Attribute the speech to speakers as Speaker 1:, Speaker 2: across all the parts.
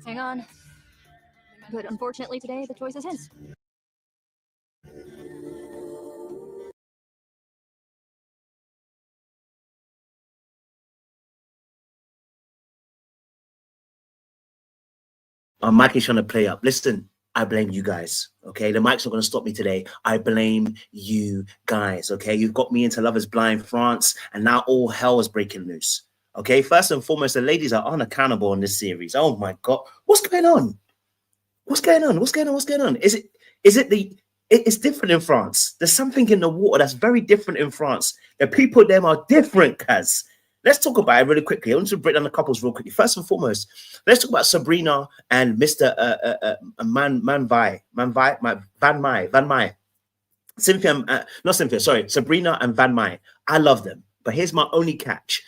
Speaker 1: Hang on. But unfortunately today, the choice is his.
Speaker 2: My mic is trying to play up. Listen, I blame you guys, okay? The mic's not going to stop me today. I blame you guys, okay? You've got me into Love is Blind France, and now all hell is breaking loose, okay? First and foremost, the ladies are unaccountable in this series. Oh, my God. What's going on? What's going on? What's going on? What's going on? It's different in France. There's something in the water that's very different in France. The people there are different, Kaz. Let's talk about it really quickly. I want to break down the couples real quickly. First and foremost, let's talk about Sabrina and Mr. Van Mai. Sabrina and Van Mai. I love them. But here's my only catch.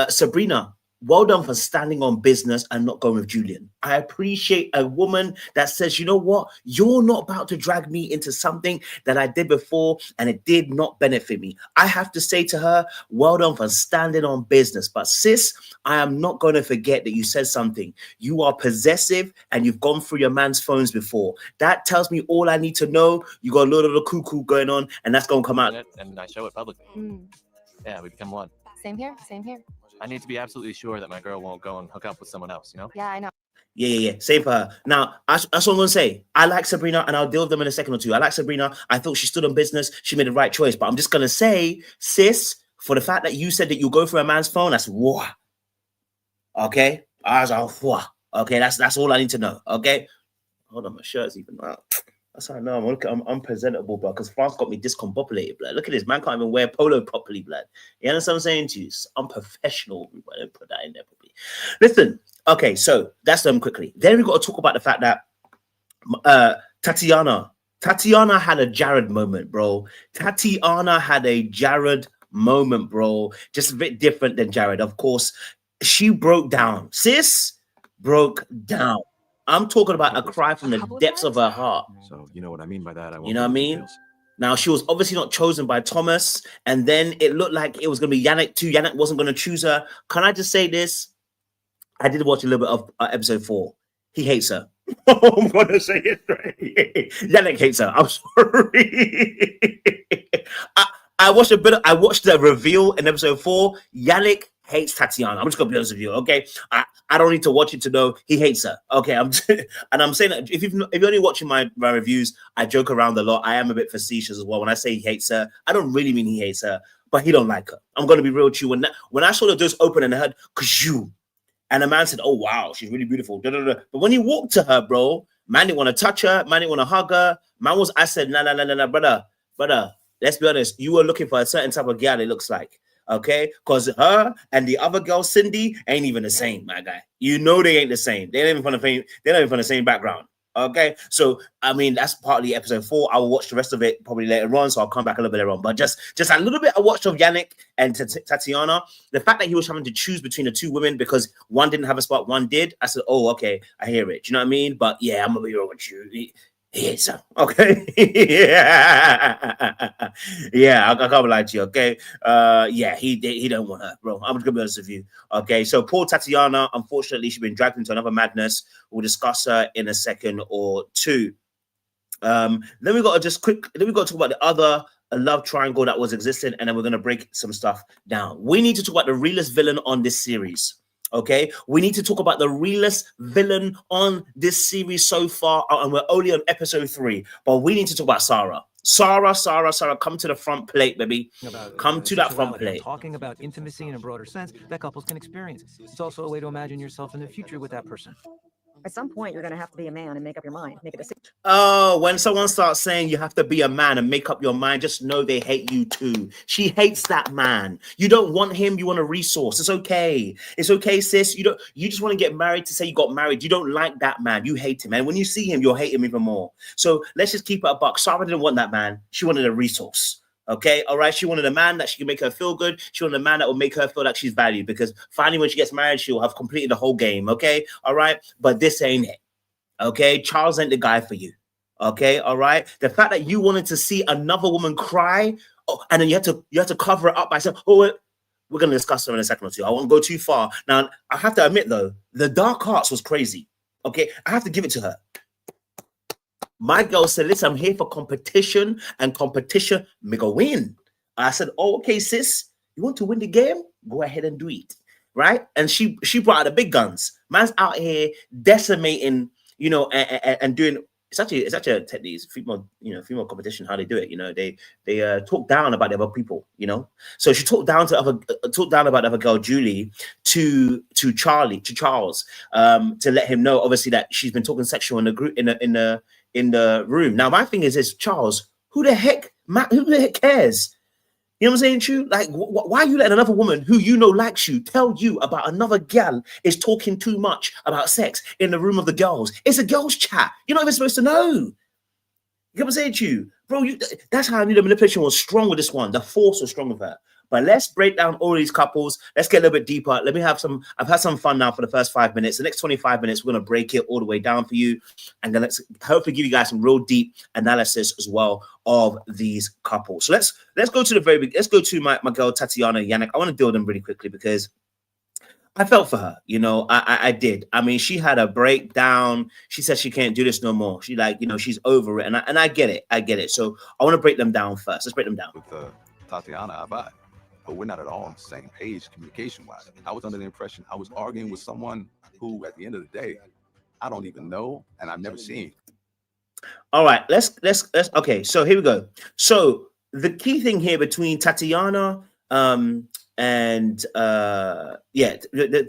Speaker 2: Sabrina, well done for standing on business and not going with Julian. I appreciate a woman that says, you know what? You're not about to drag me into something that I did before and it did not benefit me. I have to say to her, well done for standing on business. But sis, I am not going to forget that you said something. You are possessive and you've gone through your man's phones before. That tells me all I need to know. You got a little of cuckoo going on and that's going to come out.
Speaker 3: And I show it publicly. Yeah, we become one.
Speaker 1: Same here, same here.
Speaker 3: I need to be absolutely sure that my girl won't go and hook up with someone else, you know?
Speaker 1: Yeah, I know.
Speaker 2: Yeah. Same for her. Now, that's what I'm going to say. I like Sabrina, and I'll deal with them in a second or two. I like Sabrina. I thought she stood on business. She made the right choice. But I'm just going to say, sis, for the fact that you said that you'll go for a man's phone, that's whoa. Okay? I was like, whoa. Okay, that's all I need to know. Okay? Hold on, my shirt's even out. That's how I know I'm unpresentable, bro, because France got me discombobulated, blood. Look at this. Man can't even wear polo properly, blood. You understand what I'm saying to you? It's unprofessional. I don't put that in there properly. Listen, okay, so that's them quickly. Then we've got to talk about the fact that Tatiana had a Jared moment, bro. Tatiana had a Jared moment, bro. Just a bit different than Jared. Of course, she broke down. Sis broke down. I'm talking about a cry from the depths of her heart.
Speaker 4: So you know what I mean by that.
Speaker 2: You know what I mean? Now, she was obviously not chosen by Thomas, and then it looked like it was going to be Yannick too. Yannick wasn't going to choose her. Can I just say this? I did watch a little bit of episode 4. He hates her. I'm going to say it straight. Yannick hates her. I'm sorry. I watched the reveal in episode 4. Yannick hates Tatiana. I'm just gonna be honest with you, okay? I don't need to watch it to know he hates her. Okay, I'm saying that if you're only watching my reviews, I joke around a lot. I am a bit facetious as well. When I say he hates her, I don't really mean he hates her, but he don't like her. I'm gonna be real with you. When I saw the doors open and I heard "Kazoo," and the man said, "Oh wow, she's really beautiful." Da, da, da. But when he walked to her, bro, man didn't want to touch her. Man didn't want to hug her. I said, nah, brother. Let's be honest. You were looking for a certain type of girl. It looks like. Okay, because her and the other girl, Cindy, ain't even the same, my guy. You know they ain't the same. They're not even from the same background. Okay, so I mean that's partly episode 4. I will watch the rest of it probably later on, so I'll come back a little bit later on. But just a little bit I watched of Yannick and Tatiana. The fact that he was having to choose between the two women because one didn't have a spot, one did. I said, oh, okay, I hear it. Do you know what I mean? But yeah, I'm gonna be real with you. Yes, okay. yeah, I can't lie to you, okay? Yeah, he don't want her, bro. I'm just gonna be honest with you. Okay, so poor Tatiana, unfortunately, she's been dragged into another madness. We'll discuss her in a second or two. Then we got to talk about the other love triangle that was existing, and then we're gonna break some stuff down. We need to talk about the realest villain on this series. Okay, we need to talk about the realest villain on this series so far, and we're only on episode 3. But we need to talk about Sarah. Sarah, come to the front plate, baby. Come to that front plate.
Speaker 5: Talking about intimacy in a broader sense that couples can experience. It's also a way to imagine yourself in the future with that person.
Speaker 6: At some point, you're going to have to be a man and make up your mind, make a decision.
Speaker 2: Oh, when someone starts saying you have to be a man and make up your mind, just know they hate you too. She hates that man. You don't want him. You want a resource. It's okay. It's okay, sis. You just want to get married to say you got married. You don't like that man. You hate him. And when you see him, you'll hate him even more. So let's just keep it a buck. Sarah didn't want that man. She wanted a resource. Okay, all right. She wanted a man that she can make her feel good. She wanted a man that will make her feel like she's valued, because finally, when she gets married, she'll have completed the whole game. Okay, all right. But this ain't it. Okay, Charles ain't the guy for you. Okay, all right. The fact that you wanted to see another woman cry, and then you had to cover it up by saying, "Oh, we're gonna discuss her in a second or two." I won't go too far. Now, I have to admit though, the dark arts was crazy. Okay, I have to give it to her. My girl said, listen, I'm here for competition, and competition me go win. I said, oh, okay, sis, you want to win the game? Go ahead and do it. Right? And she brought out the big guns. Man's out here decimating, you know, and doing it's actually a technique, female competition, how they do it. You know, they talk down about the other people, you know. So she talked down about the other girl, Julie, to Charles, to let him know, obviously, that she's been talking sexual in the group in the room. Now, my thing is Charles, who the heck cares? You know what I'm saying, True? Like, why are you letting another woman who you know likes you tell you about another gal is talking too much about sex in the room of the girls? It's a girls' chat. You're not even supposed to know. You know what I'm saying, True? Bro, that's how I knew the manipulation was strong with this one. The force was strong with her. But let's break down all these couples. Let's get a little bit deeper. I've had some fun now for the first 5 minutes. The next 25 minutes, we're going to break it all the way down for you. And then let's hopefully give you guys some real deep analysis as well of these couples. So let's go to the very big. Let's go to my girl, Tatiana Yannick. I want to deal with them really quickly because I felt for her. You know, I did. I mean, she had a breakdown. She said she can't do this no more. She she's over it. And I get it. I get it. So I want to break them down first. Let's break them down.
Speaker 4: With Tatiana, I vibe. But we're not at all on the same page communication-wise. I was under the impression I was arguing with someone who, at the end of the day, I don't even know and I've never seen.
Speaker 2: All right, let's okay. So here we go. So the key thing here between Tatiana and the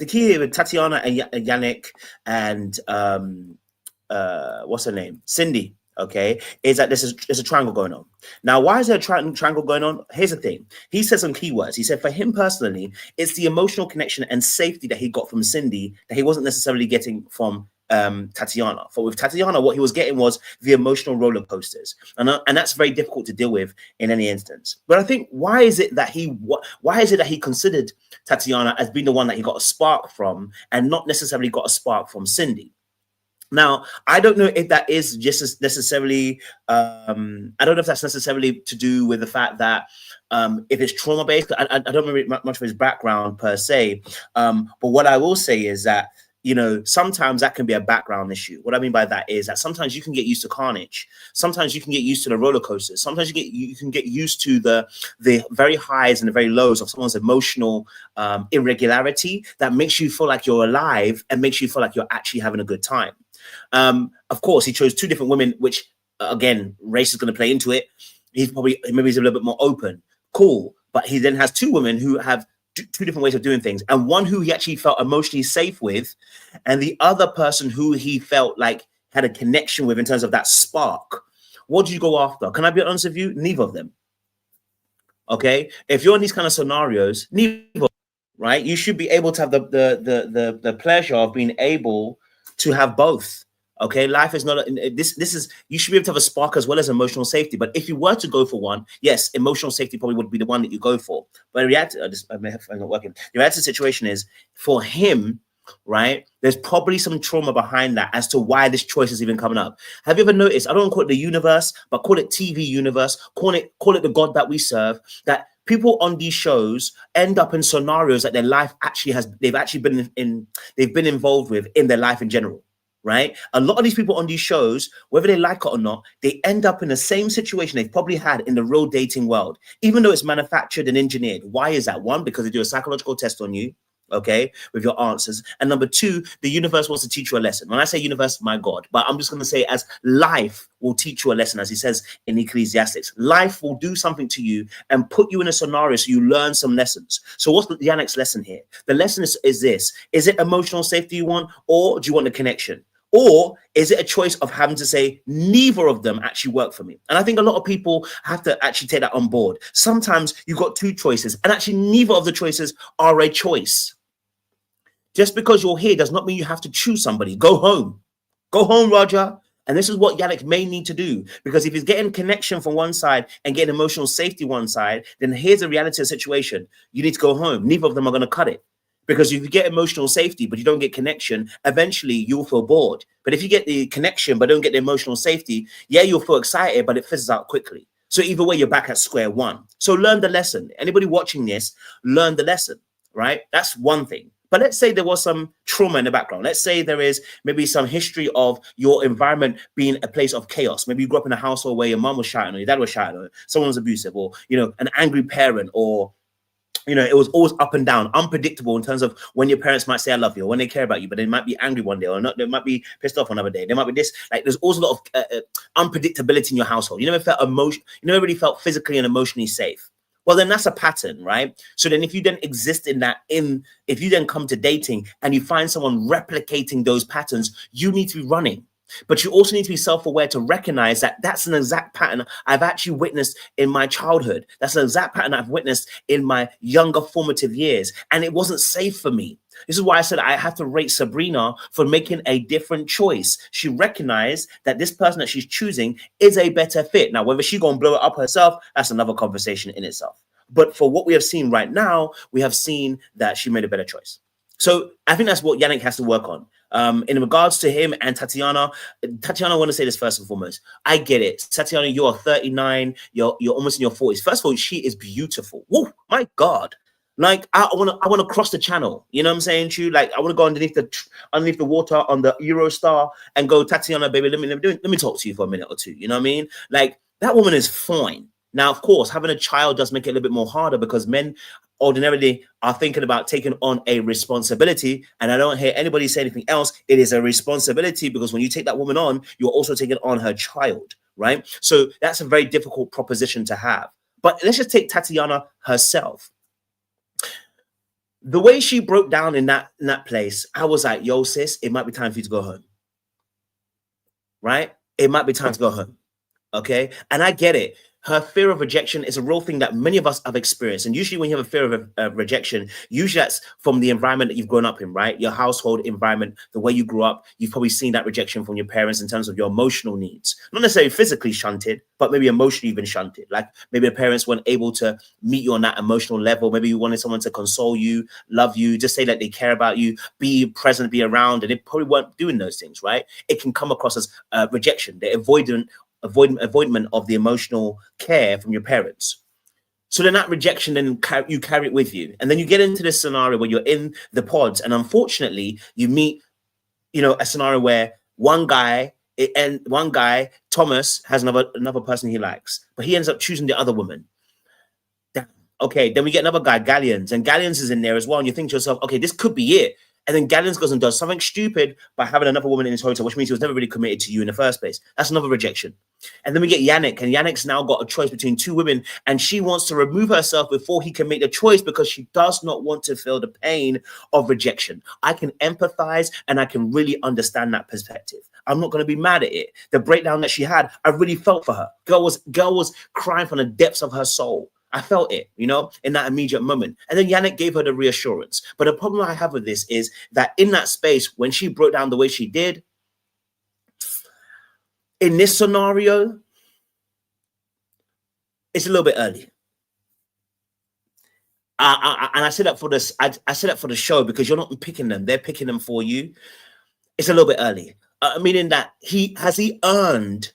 Speaker 2: key here with Tatiana and Yannick and what's her name, Cindy. Okay, is that there's a triangle going on. Now, why is there a triangle going on? Here's the thing. He said some keywords. He said for him personally, it's the emotional connection and safety that he got from Cindy that he wasn't necessarily getting from Tatiana. For with Tatiana, what he was getting was the emotional roller coasters, and that's very difficult to deal with in any instance. But I think why is it that he considered Tatiana as being the one that he got a spark from, and not necessarily got a spark from Cindy? Now, I don't know if that is just as necessarily, I don't know if that's necessarily to do with the fact that if it's trauma-based, I don't remember much of his background per se, but what I will say is that, you know, sometimes that can be a background issue. What I mean by that is that sometimes you can get used to carnage. Sometimes you can get used to the roller coasters. Sometimes you can get used to the very highs and the very lows of someone's emotional irregularity that makes you feel like you're alive and makes you feel like you're actually having a good time. Of course, he chose two different women, which again, race is going to play into it. Maybe he's a little bit more open. Cool. But he then has two women who have two different ways of doing things, and one who he actually felt emotionally safe with, and the other person who he felt like had a connection with in terms of that spark. What do you go after? Can I be honest with you? Neither of them. Okay, if you're in these kind of scenarios, neither of them, right? You should be able to have the pleasure of being able to have both. Okay, life is not this is, you should be able to have a spark as well as emotional safety. But if you were to go for one, yes, emotional safety probably would be the one that you go for. But the reality, I may have not working. The reality situation is for him, right? There's probably some trauma behind that as to why this choice is even coming up. Have you ever noticed? I don't want to call it the universe, but call it TV universe. Call it the God that we serve. That people on these shows end up in scenarios that their life they've been involved with in their life in general. Right? A lot of these people on these shows, whether they like it or not, they end up in the same situation they've probably had in the real dating world, even though it's manufactured and engineered. Why is that? One, because they do a psychological test on you, okay, with your answers. And number two, the universe wants to teach you a lesson. When I say universe, my God, but I'm just going to say as life will teach you a lesson, as he says in Ecclesiastics. Life will do something to you and put you in a scenario so you learn some lessons. So what's Yannick's lesson here? The lesson is this. Is it emotional safety you want, or do you want the connection? Or is it a choice of having to say neither of them actually work for me? And I think a lot of people have to actually take that on board. Sometimes you've got two choices, and actually neither of the choices are a choice. Just because you're here does not mean you have to choose somebody. Go home. Go home, Roger. And this is what Yannick may need to do, because if he's getting connection from one side and getting emotional safety one side, then here's the reality of the situation. You need to go home. Neither of them are going to cut it. Because if you get emotional safety, but you don't get connection, eventually you'll feel bored. But if you get the connection, but don't get the emotional safety, yeah, you'll feel excited, but it fizzles out quickly. So either way, you're back at square one. So learn the lesson. Anybody watching this, learn the lesson, right? That's one thing. But let's say there was some trauma in the background. Let's say there is maybe some history of your environment being a place of chaos. Maybe you grew up in a household where your mom was shouting, or your dad was shouting, or someone was abusive, or, you know, an angry parent, or, you know, it was always up and down, unpredictable in terms of when your parents might say I love you, or when they care about you, but they might be angry one day, or not. They might be pissed off another day. They might be this. Like, there's also a lot of unpredictability in your household. You never felt you never really felt physically and emotionally safe. Well, then that's a pattern, right? So then if you then exist in that, if you then come to dating and you find someone replicating those patterns, you need to be running. But you also need to be self-aware to recognize that that's an exact pattern I've actually witnessed in my childhood. That's an exact pattern I've witnessed in my younger formative years. And it wasn't safe for me. This is why I said I have to rate Sabrina for making a different choice. She recognized that this person that she's choosing is a better fit. Now, whether she's going to blow it up herself, that's another conversation in itself. But for what we have seen right now, we have seen that she made a better choice. So I think that's what Yannick has to work on. In regards to him and Tatiana, I want to say this first and foremost. I get it. Tatiana, you are 39. You're almost in your 40s. First of all, she is beautiful. Whoa, my God. Like, I want to cross the channel. You know what I'm saying to you? Like, I want to go underneath the water on the Eurostar and go, Tatiana, baby, let me talk to you for a minute or two. You know what I mean? Like, that woman is fine. Now, of course, having a child does make it a little bit more harder because men ordinarily are thinking about taking on a responsibility. And I don't hear anybody say anything else. It is a responsibility because when you take that woman on, you're also taking on her child, right? So that's a very difficult proposition to have. But let's just take Tatiana herself. The way she broke down in that place, I was like, yo, sis, it might be time for you to go home. Right? It might be time to go home. Okay? And I get it. Her fear of rejection is a real thing that many of us have experienced. And usually when you have a fear of rejection, usually that's from the environment that you've grown up in, right? Your household environment, the way you grew up, you've probably seen that rejection from your parents in terms of your emotional needs. Not necessarily physically shunted, but maybe emotionally you've been shunted. Like maybe the parents weren't able to meet you on that emotional level. Maybe you wanted someone to console you, love you, just say that they care about you, be present, be around, and they probably weren't doing those things, right? It can come across as rejection, the avoidment of the emotional care from your parents. So then that rejection, then you carry it with you. And then you get into this scenario where you're in the pods. And unfortunately, you meet, you know, a scenario where one guy, Thomas, has another person he likes, but he ends up choosing the other woman. Damn. Okay, then we get another guy, Galleons, and Galleons is in there as well. And you think to yourself, okay, this could be it. And then Galleons goes and does something stupid by having another woman in his hotel, which means he was never really committed to you in the first place. That's another rejection. And then we get Yannick, and Yannick's now got a choice between two women, and she wants to remove herself before he can make the choice because she does not want to feel the pain of rejection. I can empathize, and I can really understand that perspective. I'm not going to be mad at it. The breakdown that she had, I really felt for her. Girl was crying from the depths of her soul. I felt it, you know, in that immediate moment. And then Yannick gave her the reassurance. But the problem I have with this is that in that space, when she broke down the way she did, in this scenario, it's a little bit early. And I said that for this. I said that for the show because you're not picking them; they're picking them for you. It's a little bit early, meaning that he earned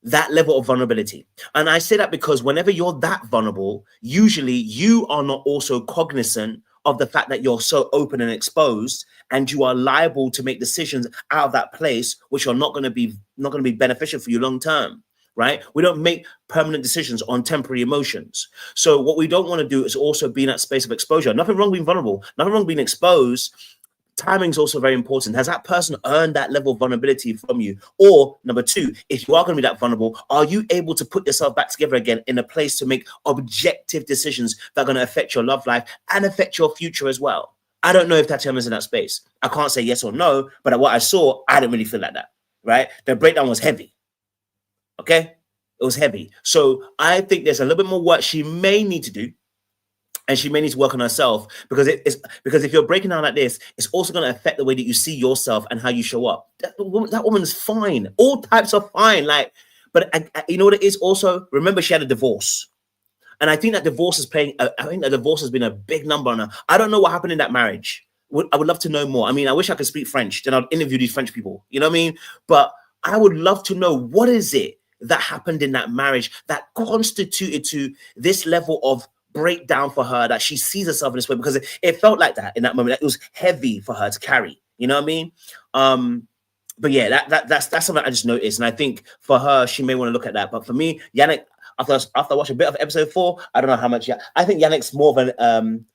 Speaker 2: that level of vulnerability. And I say that because whenever you're that vulnerable, usually you are not also cognizant of the fact that you're so open and exposed, and you are liable to make decisions out of that place, which are not going to be beneficial for you long term, right? We don't make permanent decisions on temporary emotions. So what we don't want to do is also be in that space of exposure. Nothing wrong being vulnerable, nothing wrong being exposed. Timing is also very important. Has that person earned that level of vulnerability from you? Or number two, if you are going to be that vulnerable, are you able to put yourself back together again in a place to make objective decisions that are going to affect your love life and affect your future as well? I don't know if Tatiana's in that space. I can't say yes or no, but what I saw, I didn't really feel like that, right? The breakdown was heavy, okay? It was heavy. So I think there's a little bit more work she may need to do. And she may need to work on herself because if you're breaking down like this, it's also going to affect the way that you see yourself and how you show up. That woman's fine. All types are fine. But you know what it is also? Remember, she had a divorce. And I think that divorce is has been a big number on her. I don't know what happened in that marriage. I would love to know more. I mean, I wish I could speak French. Then I'd interview these French people. You know what I mean? But I would love to know, what is it that happened in that marriage that constituted to this level of break down for her that she sees herself in this way, because it felt like that in that moment. That it was heavy for her to carry. You know what I mean? But yeah, that's something I just noticed, and I think for her, she may want to look at that. But for me, Yannick, after I watched a bit of episode 4, I don't know how much. I think Yannick's more of an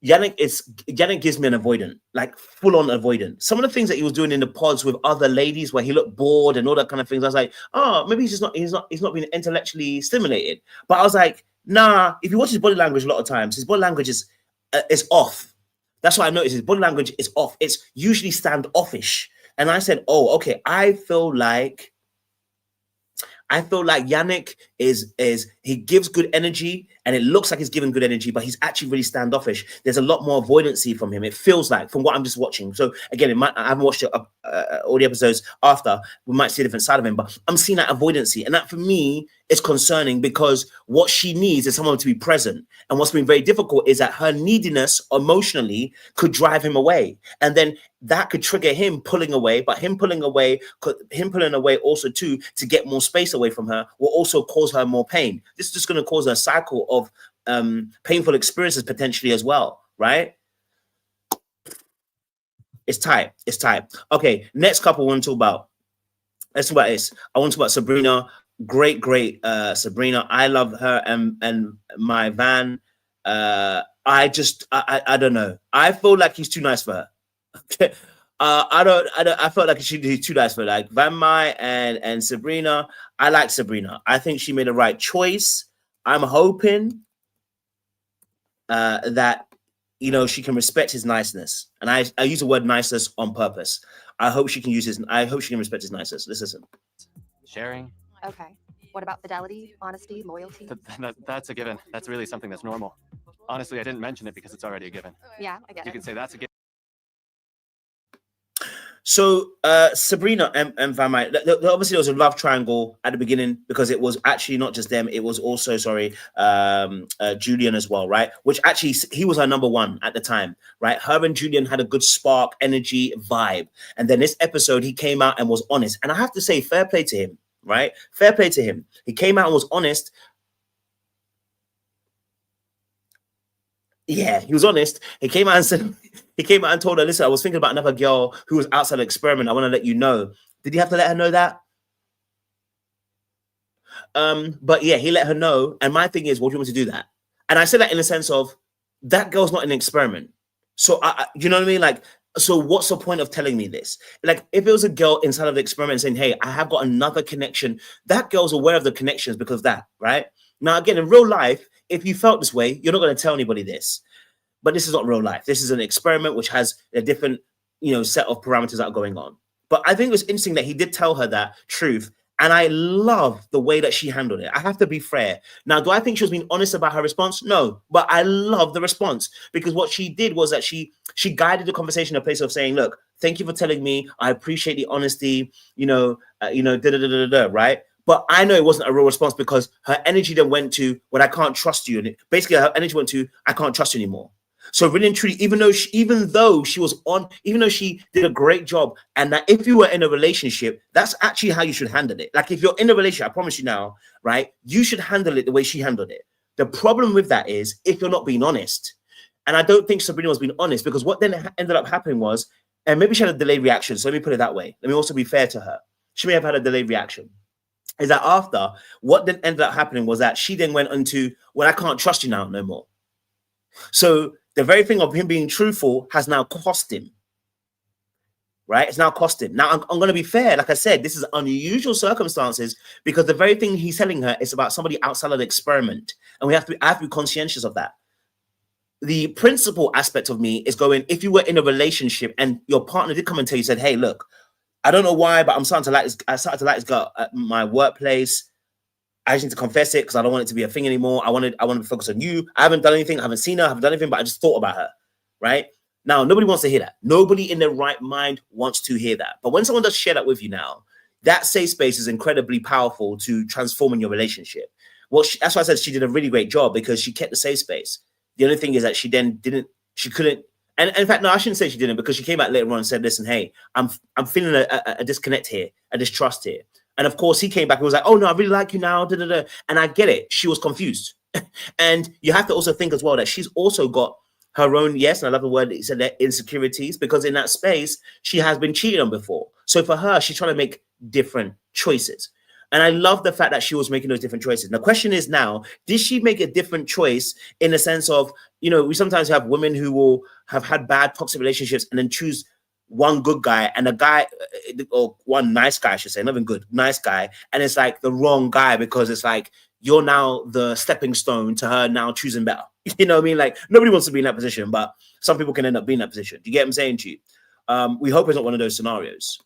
Speaker 2: Yannick gives me an avoidant, like full on avoidant. Some of the things that he was doing in the pods with other ladies where he looked bored and all that kind of things, I was like, oh, maybe he's not being intellectually stimulated. But I was like, nah, if you watch his body language a lot of times, his body language is off. That's what I noticed. His body language is off. It's usually standoffish. And I said, oh, okay, I feel like Yannick is he gives good energy, and it looks like he's giving good energy, but he's actually really standoffish. There's a lot more avoidancy from him. It feels like, from what I'm just watching. So again, I haven't watched all the episodes after. We might see a different side of him, but I'm seeing that avoidancy, and that for me is concerning, because what she needs is someone to be present. And what's been very difficult is that her neediness emotionally could drive him away, and then that could trigger him pulling away. But him pulling away also too, to get more space away from her, will also cause her more pain. This is just going to cause a cycle of painful experiences potentially as well, right? It's tight. Okay, next couple I want to talk about. Let's talk about this. I want to talk about Sabrina. Great Sabrina. I love her and my van. I don't know. I feel like he's too nice for her. Okay. I felt like he's too nice for her. Like Van Mai and Sabrina. I like Sabrina. I think she made the right choice. I'm hoping that she can respect his niceness. And I use the word niceness on purpose. I hope she can respect his niceness. Let's listen.
Speaker 3: Sharing.
Speaker 1: Okay. What about fidelity, honesty, loyalty?
Speaker 3: That's a given. That's really something that's normal. Honestly, I didn't mention it because it's already a given.
Speaker 1: Yeah, I get it.
Speaker 3: You can say that's a given.
Speaker 2: So Sabrina and Van Mai, obviously there was a love triangle at the beginning, because it was actually not just them, it was also Julian as well, right? Which actually, he was her number one at the time, right? Her and Julian had a good spark, energy, vibe. And then this episode, he came out and was honest. And I have to say, fair play to him, right? Fair play to him. He came out and was honest. Yeah, he was honest. He came out and told her, listen, I was thinking about another girl who was outside the experiment. I want to let you know. Did he have to let her know that? But yeah, he let her know. And my thing is, what do you want to do that? And I said that in the sense of, that girl's not an experiment. So, you know what I mean? Like, so what's the point of telling me this? Like, if it was a girl inside of the experiment saying, hey, I have got another connection, that girl's aware of the connections because of that, right? Now, again, in real life, if you felt this way, you're not going to tell anybody this. But this is not real life. This is an experiment which has a different, set of parameters that are going on. But I think it was interesting that he did tell her that truth. And I love the way that she handled it. I have to be fair. Now, do I think she was being honest about her response? No. But I love the response, because what she did was that she guided the conversation in a place of saying, look, thank you for telling me. I appreciate the honesty, right? But I know it wasn't a real response, because her energy then went to, well, I can't trust you. And basically her energy went to, I can't trust you anymore. So really and truly, even though she did a great job, and that if you were in a relationship, that's actually how you should handle it. Like, if you're in a relationship, I promise you now, right, you should handle it the way she handled it. The problem with that is if you're not being honest. And I don't think Sabrina was being honest, because what then ended up happening was, and maybe she had a delayed reaction. So let me put it that way. Let me also be fair to her. She may have had a delayed reaction. Is that after, what then ended up happening was that she then went into, well, I can't trust you now no more. So the very thing of him being truthful has now cost him, right? It's now cost him. Now, I'm going to be fair. Like I said, this is unusual circumstances, because the very thing he's telling her is about somebody outside of the experiment. And I have to be conscientious of that. The principal aspect of me is going, if you were in a relationship and your partner did come and tell you, said, hey, look, I don't know why, but I started to like this girl at my workplace. I just need to confess it because I don't want it to be a thing anymore. I want to focus on you. I haven't done anything. I haven't seen her. I haven't done anything, but I just thought about her, right? Now, nobody wants to hear that. Nobody in their right mind wants to hear that. But when someone does share that with you now, that safe space is incredibly powerful to transform in your relationship. Well, that's why I said she did a really great job, because she kept the safe space. The only thing is that she couldn't. And in fact, no, I shouldn't say she didn't, because she came back later on and said, listen, hey, I'm feeling a disconnect here, a distrust here. And of course, he came back and was like, oh, no, I really like you now. Da, da, da. And I get it. She was confused. And you have to also think as well that she's also got her own, yes, and I love the word that you said there, insecurities, because in that space, she has been cheated on before. So for her, she's trying to make different choices. And I love the fact that she was making those different choices. The question is now, did she make a different choice in the sense of, you know, we sometimes have women who will have had bad toxic relationships and then choose one good guy and a guy, or one nice guy, I should say, not even good, nice guy. And it's like the wrong guy because it's like, you're now the stepping stone to her now choosing better. You know what I mean? Like, nobody wants to be in that position, but some people can end up being in that position. Do you get what I'm saying to you? We hope it's not one of those scenarios.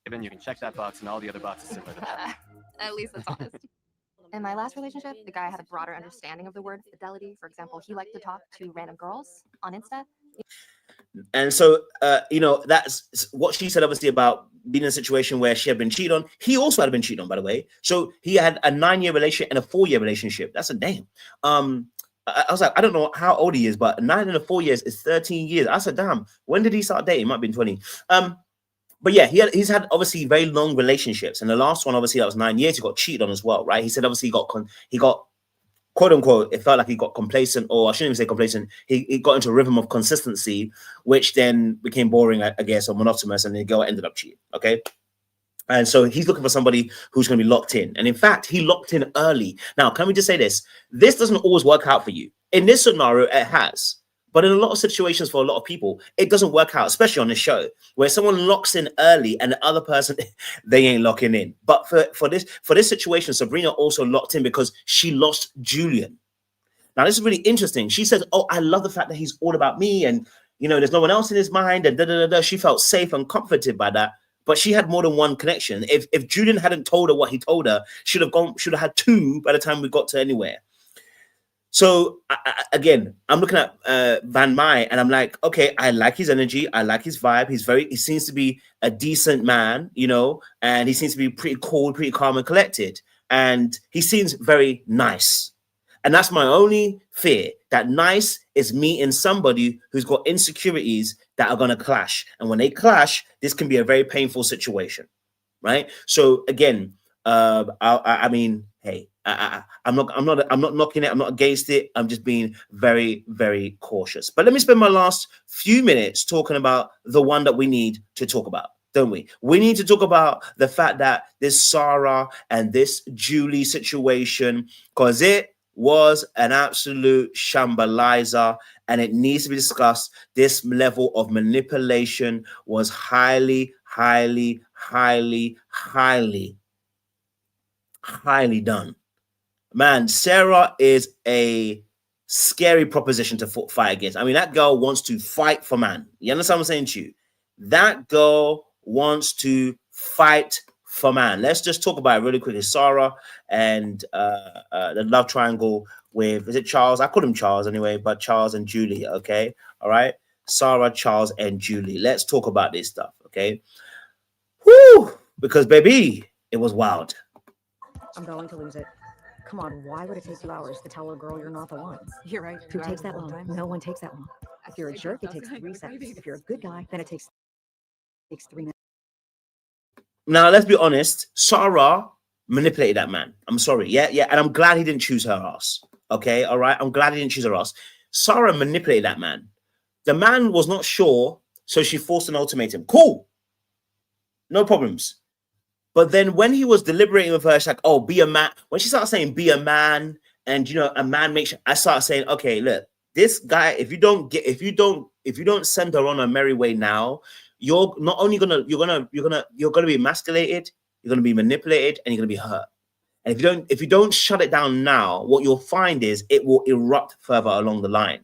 Speaker 3: Then you can check that box and all the other boxes similar to that.
Speaker 1: At least that's honest. In my last relationship, the guy had a broader understanding of the word fidelity. For example, he liked to talk to random girls on Insta.
Speaker 2: And so, you know, that's what she said, obviously, about being in a situation where she had been cheated on. He also had been cheated on, by the way. So he had a 9-year relationship and a 4-year relationship. That's a damn. I was like, I don't know how old he is, but 9 and 4 years is 13 years. I said, damn, when did he start dating? It might have been 20. But yeah, he's had obviously very long relationships. And the last one, obviously, that was 9 years. He got cheated on as well, right? He said, obviously, he got quote unquote, it felt like he got complacent, or I shouldn't even say complacent. He got into a rhythm of consistency, which then became boring, I guess, or monotonous, and the girl ended up cheating. Okay. And so he's looking for somebody who's going to be locked in. And in fact, he locked in early. Now, can we just say this? This doesn't always work out for you. In this scenario, it has. But in a lot of situations for a lot of people, it doesn't work out, especially on this show, where someone locks in early and the other person, they ain't locking in. But for this situation, Sabrina also locked in because she lost Julian. Now, this is really interesting. She says, oh, I love the fact that he's all about me and, you know, there's no one else in his mind and da-da-da-da. She felt safe and comforted by that. But she had more than one connection. If Julian hadn't told her what he told her, should have had 2 by the time we got to anywhere. So again, I'm looking at Van Mai and I'm like, okay, I like his energy. I like his vibe. He seems to be a decent man, you know, and he seems to be pretty cool, pretty calm and collected. And he seems very nice. And that's my only fear, that nice is meeting somebody who's got insecurities that are going to clash. And when they clash, this can be a very painful situation, right? So again, I mean, hey, I'm not knocking it. I'm not against it. I'm just being very, very cautious. But let me spend my last few minutes talking about the one that we need to talk about, don't we? We need to talk about the fact that this Sarah and this Julie situation, because it was an absolute shambalizer and it needs to be discussed. This level of manipulation was highly, highly, highly, highly, highly done. Man, Sarah is a scary proposition to fight against. I mean, that girl wants to fight for man. You understand what I'm saying to you? That girl wants to fight for man. Let's just talk about it really quickly. Sarah and the love triangle with, is it Charles? I call him Charles anyway, but Charles and Julie, okay? All right? Sarah, Charles, and Julie. Let's talk about this stuff, okay? Whoo! Because, baby, it was wild.
Speaker 6: I'm going to lose it. Come on, why would it take 2 hours to tell a girl you're not the one?
Speaker 7: You're right.
Speaker 6: Who takes that long? No one takes that long. If you're a jerk, it takes 3 seconds. If you're a good guy, then it takes 3 minutes.
Speaker 2: Now, let's be honest. Sarah manipulated that man. I'm sorry. Yeah. And I'm glad he didn't choose her ass. Okay. All right. I'm glad he didn't choose her ass. Sarah manipulated that man. The man was not sure, so she forced an ultimatum. Cool. No problems. But then when he was deliberating with her, she's like, oh, be a man. When she started saying, be a man, and, you know, a man makes sure, I started saying, okay, look, this guy, if you don't send her on a merry way now, you're not only gonna be emasculated, you're gonna be manipulated, and you're gonna be hurt. And if you don't shut it down now, what you'll find is it will erupt further along the line.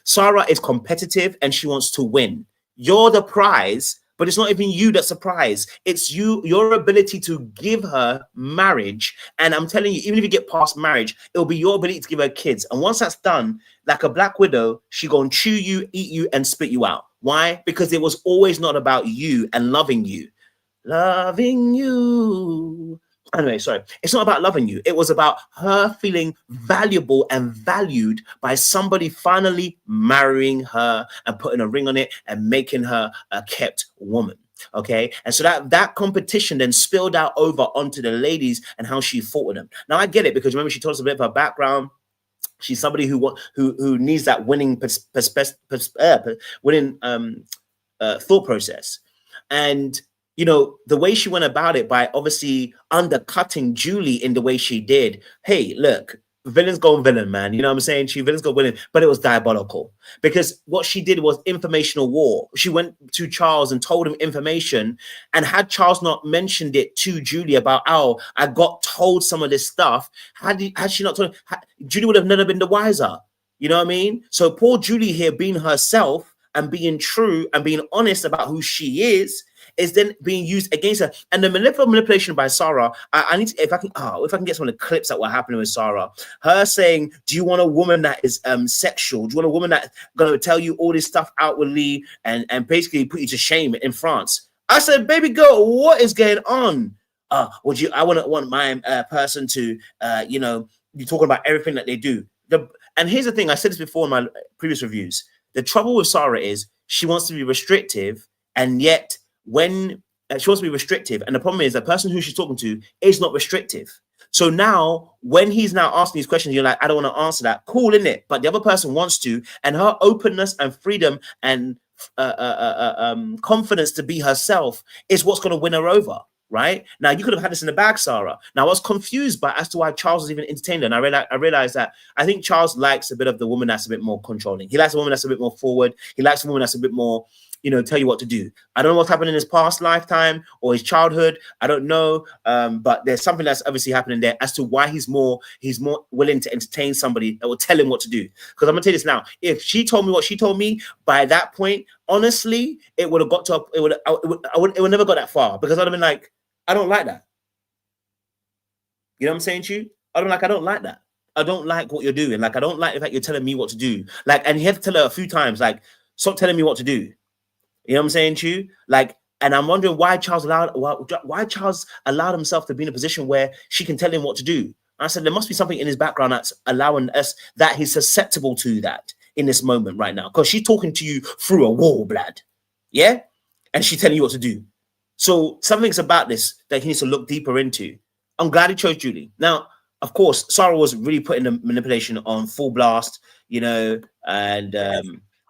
Speaker 2: Sarah is competitive and she wants to win. You're the prize, but it's not even you that's the prize. It's your ability to give her marriage. And I'm telling you, even if you get past marriage, it'll be your ability to give her kids. And once that's done, like a black widow, she gonna chew you, eat you, and spit you out. Why? Because it was always not about you and loving you. Loving you. Anyway, sorry. It's not about loving you. It was about her feeling valuable and valued by somebody finally marrying her and putting a ring on it and making her a kept woman. Okay. And so that competition then spilled out over onto the ladies and how she fought with them. Now I get it, because remember, she told us a bit of her background. She's somebody who needs that winning winning thought process. And you know, the way she went about it by obviously undercutting Julie in the way she did. Hey, look, villains go villain, man. You know what I'm saying? Villains go villain, but it was diabolical because what she did was informational war. She went to Charles and told him information, and had Charles not mentioned it to Julie about, oh, I got told some of this stuff, had she not told him, Julie would have never been the wiser. You know what I mean? So poor Julie here being herself and being true and being honest about who she is then being used against her. And the manipulation by Sarah, I need to, if I can get some of the clips that were happening with Sarah, her saying, do you want a woman that is sexual? Do you want a woman that's going to tell you all this stuff outwardly and basically put you to shame in France? I said, baby girl, what is going on? I want my person to, you know, be talking about everything that they do. And here's the thing, I said this before in my previous reviews. The trouble with Sarah is she wants to be restrictive, and yet when she wants to be restrictive, and the problem is the person who she's talking to is not restrictive. So now when he's now asking these questions, you're like, I don't want to answer that. Cool, isn't it? But the other person wants to, and her openness and freedom and confidence to be herself is what's going to win her over. Right now, you could have had this in the bag, Sarah. Now, I was confused as to why Charles was even entertained, and I realized that I think Charles likes a bit of the woman that's a bit more controlling. He likes a woman that's a bit more forward. He likes a woman that's a bit more, you know, tell you what to do. I don't know what's happened in his past lifetime or his childhood. I don't know, but there's something that's obviously happening there as to why he's more willing to entertain somebody that will tell him what to do. Because I'm gonna tell you this now: if she told me what she told me, by that point, honestly, it would have got to it would never got that far, because I'd have been like, I don't like that. You know what I'm saying to you? I'm like, I don't like that. I don't like what you're doing. Like, I don't like the fact you're telling me what to do. Like, and he had to tell her a few times, like, stop telling me what to do. You know what I'm saying to you? Like, and I'm wondering why Charles allowed himself to be in a position where she can tell him what to do. I said, there must be something in his background that's allowing us, that he's susceptible to that in this moment right now. Because she's talking to you through a wall, blood. Yeah? And she's telling you what to do. So something's about this that he needs to look deeper into. I'm glad he chose Julie. Now, of course, Sarah was really putting the manipulation on full blast, you know, and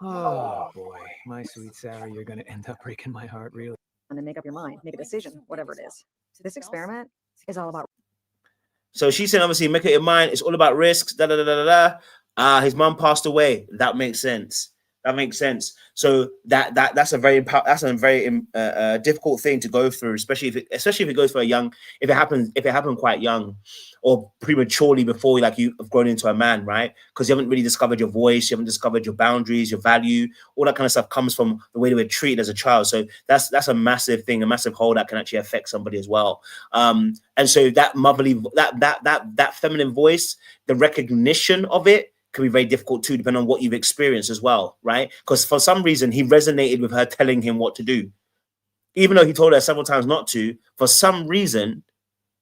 Speaker 5: oh boy, my sweet Sarah, you're gonna end up breaking my heart, really.
Speaker 6: And then make up your mind, make a decision, whatever it is. So this experiment is all about.
Speaker 2: So she said, obviously, make up your mind. It's all about risks. Da da da da da. His mom passed away. That makes sense. That makes sense. So that's a very difficult thing to go through, especially if it goes for if it happened quite young or prematurely before like you have grown into a man, right? Because you haven't really discovered your voice, you haven't discovered your boundaries, your value, all that kind of stuff comes from the way they were treated as a child. So that's a massive thing, a massive hole that can actually affect somebody as well. And so that motherly, that feminine voice, the recognition of it, can be very difficult too, depending on what you've experienced as well, right? Because for some reason he resonated with her telling him what to do, even though he told her several times not to. For some reason,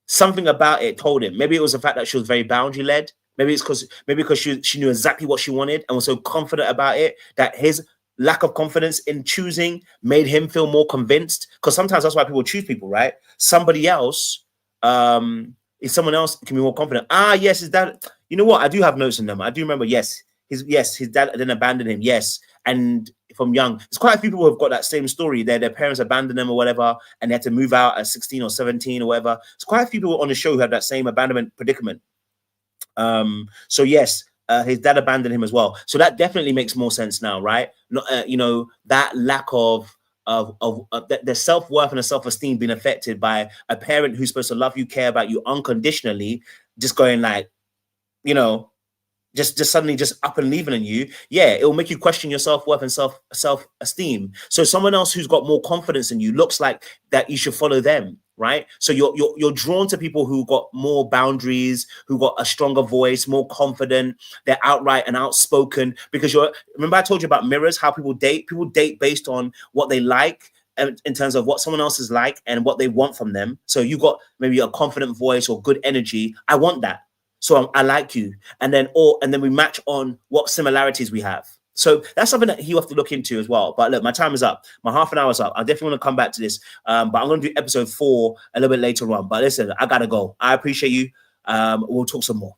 Speaker 2: something about it told him. Maybe it was the fact that she was very boundary led. Maybe it's because she knew exactly what she wanted and was so confident about it that his lack of confidence in choosing made him feel more convinced. Because sometimes that's why people choose people, right? Somebody else, if someone else can be more confident. Yes, his dad. You know what? I do have notes on them. I do remember. Yes, his dad didn't abandon him. Yes, and from young, there's quite a few people who have got that same story. Their parents abandoned them or whatever, and they had to move out at 16 or 17 or whatever. There's quite a few people on the show who have that same abandonment predicament. So yes, his dad abandoned him as well. So that definitely makes more sense now, right? Not, you know, that lack of the self-worth and the self-esteem being affected by a parent who's supposed to love you, care about you unconditionally, just going like, you know, just suddenly just up and leaving on you. Yeah, it will make you question your self-worth and self-esteem. So someone else who's got more confidence in you looks like that you should follow them, right? So you're drawn to people who got more boundaries, who got a stronger voice, more confident, they're outright and outspoken. Because remember I told you about mirrors, how people date based on what they like in terms of what someone else is like and what they want from them. So you got maybe a confident voice or good energy. I want that. So I like you. And then we match on what similarities we have. So that's something that you have to look into as well. But look, my time is up. My half an hour is up. I definitely want to come back to this. But I'm going to do episode 4 a little bit later on. But listen, I got to go. I appreciate you. We'll talk some more.